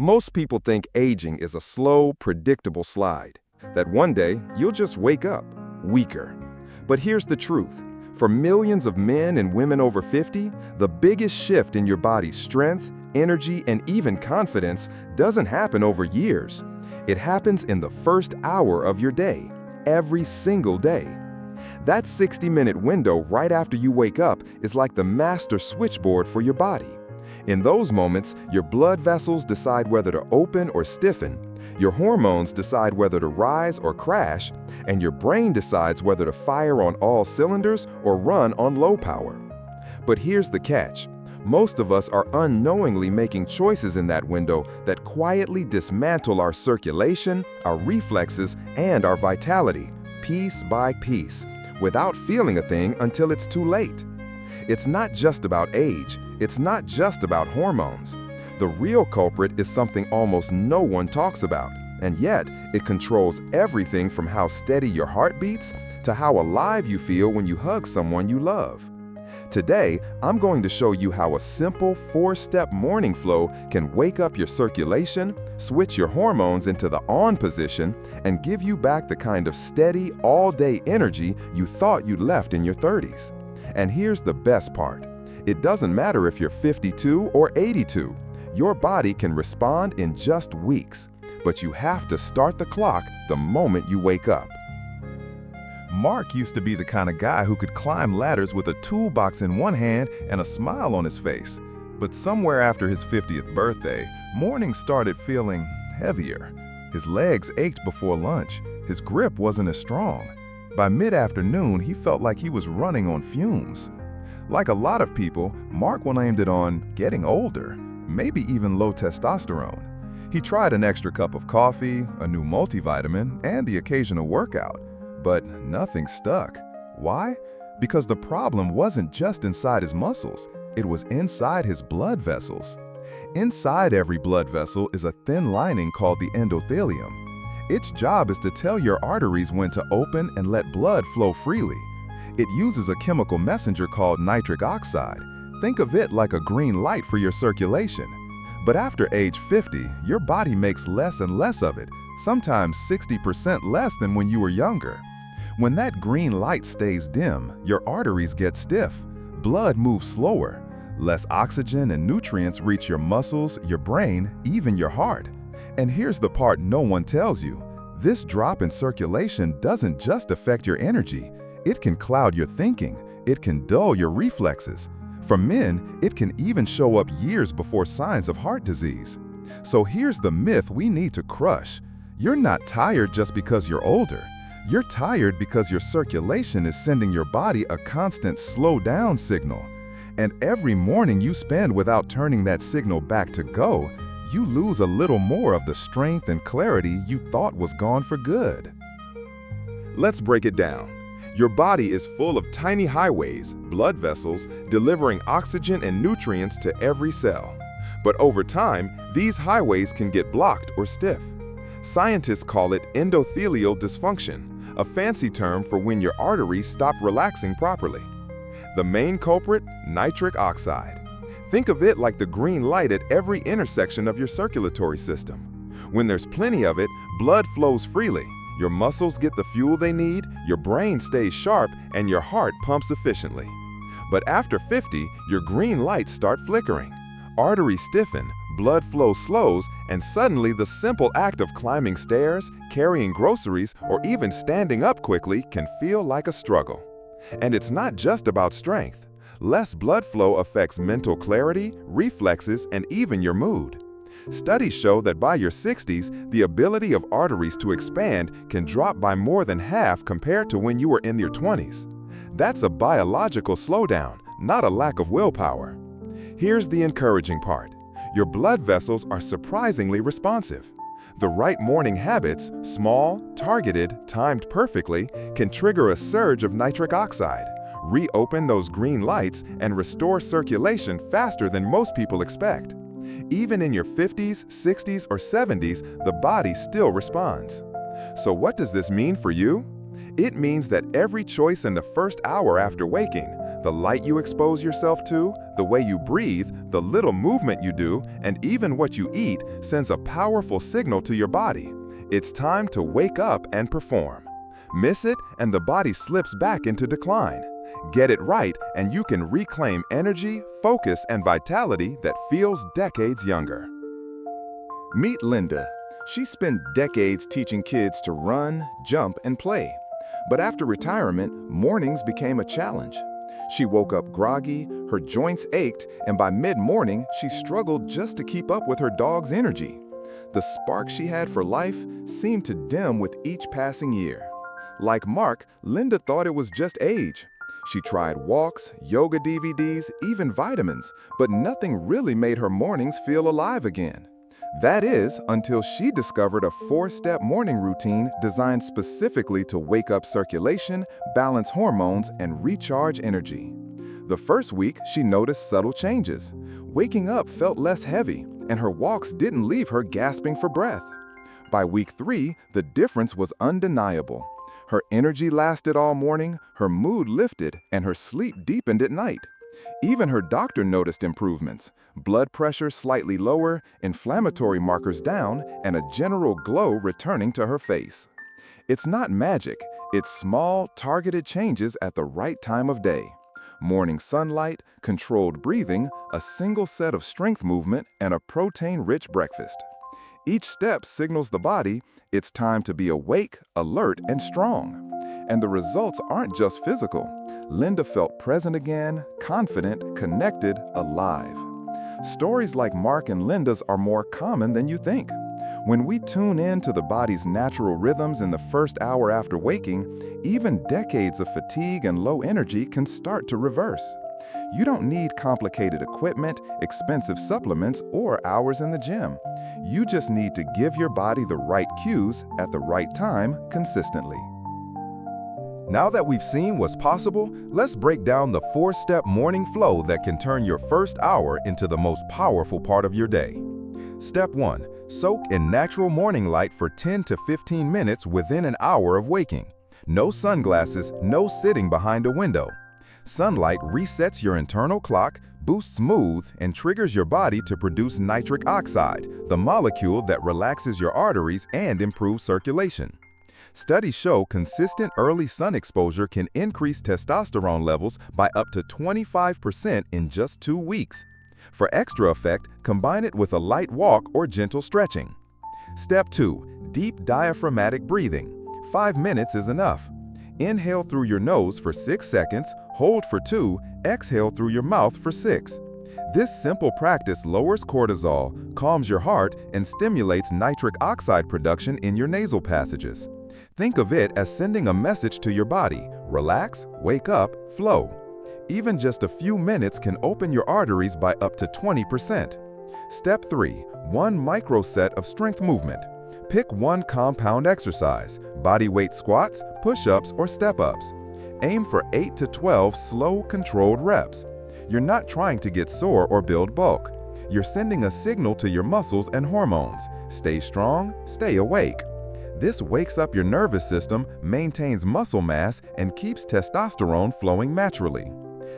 Most people think aging is a slow, predictable slide, that one day you'll just wake up weaker. But here's the truth. For millions of men and women over 50, the biggest shift in your body's strength, energy, and even confidence doesn't happen over years. It happens in the first hour of your day, every single day. That 60-minute window right after you wake up is like the master switchboard for your body. In those moments, your blood vessels decide whether to open or stiffen, your hormones decide whether to rise or crash, and your brain decides whether to fire on all cylinders or run on low power. But here's the catch. Most of us are unknowingly making choices in that window that quietly dismantle our circulation, our reflexes, and our vitality, piece by piece, without feeling a thing until it's too late. It's not just about age. It's not just about hormones. The real culprit is something almost no one talks about, and yet it controls everything from how steady your heart beats to how alive you feel when you hug someone you love. Today, I'm going to show you how a simple 4-step morning flow can wake up your circulation, switch your hormones into the on position, and give you back the kind of steady, all-day energy you thought you'd left in your 30s. And here's the best part. It doesn't matter if you're 52 or 82. Your body can respond in just weeks, but you have to start the clock the moment you wake up. Mark used to be the kind of guy who could climb ladders with a toolbox in one hand and a smile on his face. But somewhere after his 50th birthday, mornings started feeling heavier. His legs ached before lunch. His grip wasn't as strong. By mid-afternoon, he felt like he was running on fumes. Like a lot of people, Mark blamed it on getting older, maybe even low testosterone. He tried an extra cup of coffee, a new multivitamin, and the occasional workout, but nothing stuck. Why? Because the problem wasn't just inside his muscles, it was inside his blood vessels. Inside every blood vessel is a thin lining called the endothelium. Its job is to tell your arteries when to open and let blood flow freely. It uses a chemical messenger called nitric oxide. Think of it like a green light for your circulation. But after age 50, your body makes less and less of it, sometimes 60% less than when you were younger. When that green light stays dim, your arteries get stiff, blood moves slower, less oxygen and nutrients reach your muscles, your brain, even your heart. And here's the part no one tells you. This drop in circulation doesn't just affect your energy. It can cloud your thinking. It can dull your reflexes. For men, it can even show up years before signs of heart disease. So here's the myth we need to crush. You're not tired just because you're older. You're tired because your circulation is sending your body a constant slow down signal. And every morning you spend without turning that signal back to go, you lose a little more of the strength and clarity you thought was gone for good. Let's break it down. Your body is full of tiny highways, blood vessels, delivering oxygen and nutrients to every cell. But over time, these highways can get blocked or stiff. Scientists call it endothelial dysfunction, a fancy term for when your arteries stop relaxing properly. The main culprit? Nitric oxide. Think of it like the green light at every intersection of your circulatory system. When there's plenty of it, blood flows freely. Your muscles get the fuel they need, your brain stays sharp, and your heart pumps efficiently. But after 50, your green lights start flickering. Arteries stiffen, blood flow slows, and suddenly the simple act of climbing stairs, carrying groceries, or even standing up quickly can feel like a struggle. And it's not just about strength. Less blood flow affects mental clarity, reflexes, and even your mood. Studies show that by your 60s, the ability of arteries to expand can drop by more than half compared to when you were in your 20s. That's a biological slowdown, not a lack of willpower. Here's the encouraging part. Your blood vessels are surprisingly responsive. The right morning habits, small, targeted, timed perfectly, can trigger a surge of nitric oxide, reopen those green lights, and restore circulation faster than most people expect. Even in your 50s, 60s, or 70s, the body still responds. So what does this mean for you? It means that every choice in the first hour after waking, The light you expose yourself to, the way you breathe, the little movement you do, and even what you eat sends a powerful signal to your body. It's time to wake up and perform. Miss it, and the body slips back into decline. Get it right, and you can reclaim energy, focus, and vitality that feels decades younger. Meet Linda. She spent decades teaching kids to run, jump, and play. But after retirement, mornings became a challenge. She woke up groggy, her joints ached, and by mid-morning, she struggled just to keep up with her dog's energy. The spark she had for life seemed to dim with each passing year. Like Mark, Linda thought it was just age. She tried walks, yoga DVDs, even vitamins, but nothing really made her mornings feel alive again. That is, until she discovered a 4-step morning routine designed specifically to wake up circulation, balance hormones, and recharge energy. The first week, she noticed subtle changes. Waking up felt less heavy, and her walks didn't leave her gasping for breath. By week 3, the difference was undeniable. Her energy lasted all morning, her mood lifted, and her sleep deepened at night. Even her doctor noticed improvements: blood pressure slightly lower, inflammatory markers down, and a general glow returning to her face. It's not magic, it's small, targeted changes at the right time of day. Morning sunlight, controlled breathing, a single set of strength movement, and a protein-rich breakfast. Each step signals the body it's time to be awake, alert, and strong. And the results aren't just physical. Linda felt present again, confident, connected, alive. Stories like Mark and Linda's are more common than you think. When we tune in to the body's natural rhythms in the first hour after waking, even decades of fatigue and low energy can start to reverse. You don't need complicated equipment, expensive supplements, or hours in the gym. You just need to give your body the right cues at the right time consistently. Now that we've seen what's possible, let's break down the 4-step morning flow that can turn your first hour into the most powerful part of your day. Step 1. Soak in natural morning light for 10 to 15 minutes within an hour of waking. No sunglasses, no sitting behind a window. Sunlight resets your internal clock, boosts mood, and triggers your body to produce nitric oxide, the molecule that relaxes your arteries and improves circulation. Studies show consistent early sun exposure can increase testosterone levels by up to 25% in just 2 weeks. For extra effect, combine it with a light walk or gentle stretching. Step 2. Deep diaphragmatic breathing. 5 minutes is enough. Inhale through your nose for 6 seconds, hold for 2, exhale through your mouth for 6. This simple practice lowers cortisol, calms your heart, and stimulates nitric oxide production in your nasal passages. Think of it as sending a message to your body: relax, wake up, flow. Even just a few minutes can open your arteries by up to 20%. Step 3. 1 micro set of strength movement. Pick one compound exercise: body weight squats, push-ups, or step-ups. Aim for 8 to 12 slow, controlled reps. You're not trying to get sore or build bulk. You're sending a signal to your muscles and hormones: stay strong, stay awake. This wakes up your nervous system, maintains muscle mass, and keeps testosterone flowing naturally.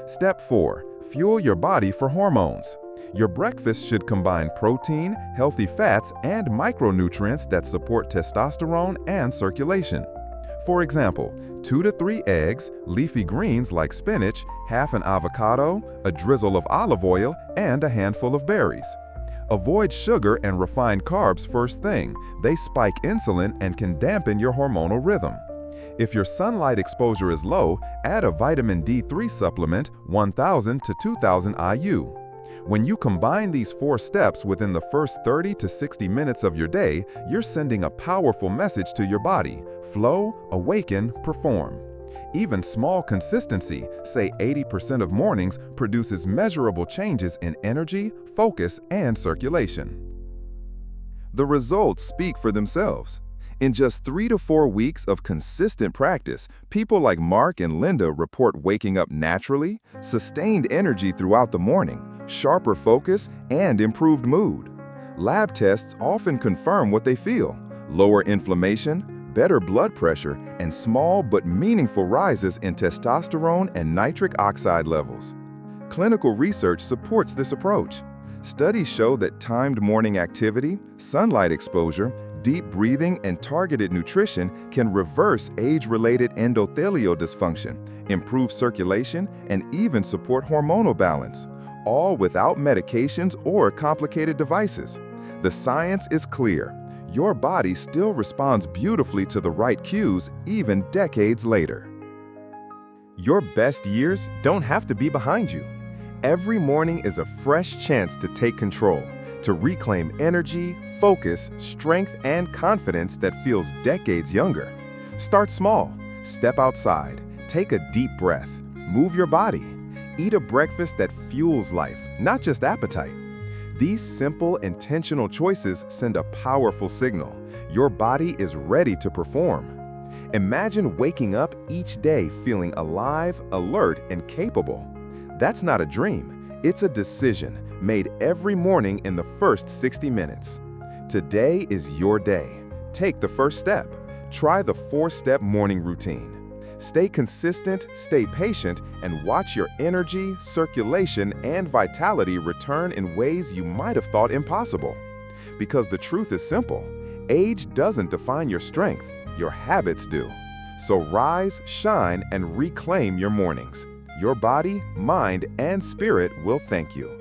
Step 4. Fuel your body for hormones. Your breakfast should combine protein, healthy fats, and micronutrients that support testosterone and circulation. For example, 2 to 3 eggs, leafy greens like spinach, half an avocado, a drizzle of olive oil, and a handful of berries. Avoid sugar and refined carbs first thing. They spike insulin and can dampen your hormonal rhythm. If your sunlight exposure is low, add a vitamin D3 supplement, 1,000 to 2,000 IU. When you combine these 4 steps within the first 30 to 60 minutes of your day, you're sending a powerful message to your body: flow, awaken, perform. Even small consistency, say 80% of mornings, produces measurable changes in energy, focus, and circulation. The results speak for themselves. In just 3 to 4 weeks of consistent practice, people like Mark and Linda report waking up naturally, sustained energy throughout the morning, sharper focus, and improved mood. Lab tests often confirm what they feel: lower inflammation, better blood pressure, and small but meaningful rises in testosterone and nitric oxide levels. Clinical research supports this approach. Studies show that timed morning activity, sunlight exposure, deep breathing, and targeted nutrition can reverse age-related endothelial dysfunction, improve circulation, and even support hormonal balance, all without medications or complicated devices. The science is clear. Your body still responds beautifully to the right cues even decades later. Your best years don't have to be behind you. Every morning is a fresh chance to take control, to reclaim energy, focus, strength, and confidence that feels decades younger. Start small. Step outside. Take a deep breath. Move your body. Eat a breakfast that fuels life, not just appetite. These simple, intentional choices send a powerful signal. Your body is ready to perform. Imagine waking up each day feeling alive, alert, and capable. That's not a dream. It's a decision made every morning in the first 60 minutes. Today is your day. Take the first step. Try the 4-step morning routine. Stay consistent, stay patient, and watch your energy, circulation, and vitality return in ways you might have thought impossible. Because the truth is simple. Age doesn't define your strength. Your habits do. So rise, shine, and reclaim your mornings. Your body, mind, and spirit will thank you.